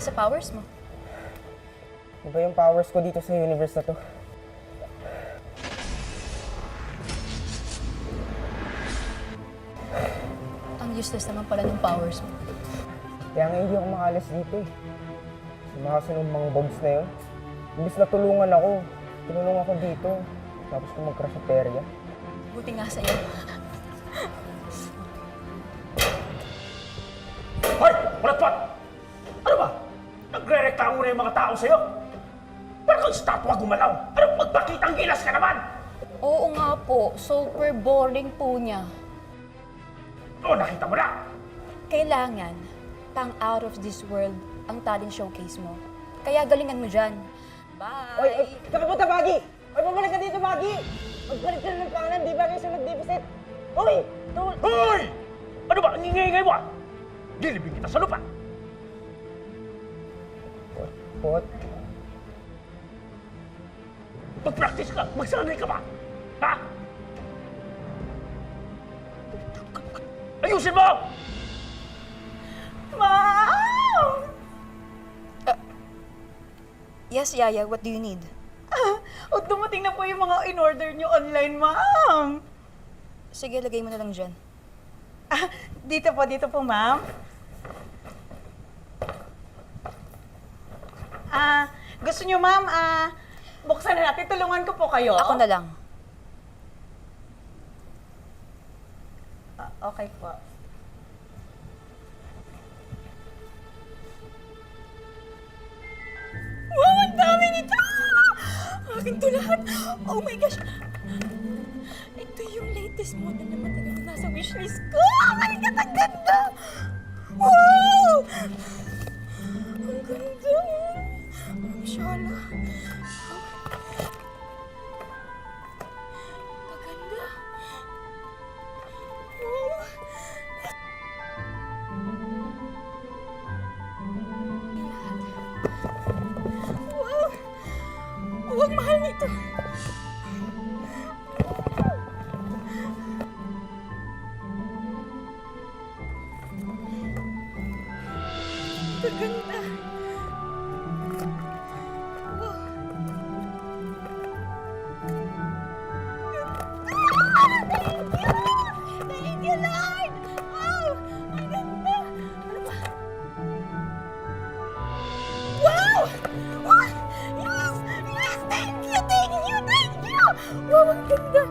sa powers mo. Iba yung powers ko dito sa universe na to. Ang useless naman pala ng powers mo. Kaya nga hindi ako makalas dito eh. Sa mga sinumbang bombs na yun. Imbis na tulungan ako, tinulungan ako dito. Tapos ko mag-crash sa perya. Buti nga sa'yo. Hoy! Palatpat! Ano ba? Nagre-reklamo na yung mga tao sa'yo? Parang kang statwa gumalaw. Ano magpakitang gilas ka naman? Oo nga po, super boring po niya. Oo, nakita mo na! Kailangan pang out of this world ang talent showcase mo. Kaya galingan mo dyan. Bye! Oy, kakapunta, Baggy! Oy, pabalik ka dito, Baggy! Magpalit ka na ng pangalan, di ba kayo sa mag-deposit? Oy! Hoy! Ano ba? Ang ingay-ingay mo ah? Dilibing kita sa lupa. Pot. Mag-practice ka. Magsanay ka ba? Ha? Ayusin mo! Ma'am! Yes, Yaya, what do you need? O dumating na po yung mga in-order nyo online, ma'am. Sige, lagay mo na lang dyan. Dito po, ma'am. Gusto nyo, ma'am, buksan na natin. Tulungan ko po kayo. Ako na lang. Okay po. Wow, ang dami nito! Akin to lahat. Oh my gosh. Ito yung latest model naman talaga nasa wishlist ko. Oh my God, ang ganda! Wow! Ang ganda. Mashallah. Maganda. Wow. Wow! Huwag mahal nito. Kaganda. Wow. Thank you, Lord! Wow! Ang ganda! Ano ba? Wow! Wow! Yes! Yes! Thank you! Thank you! Thank you! Wow, ang ganda!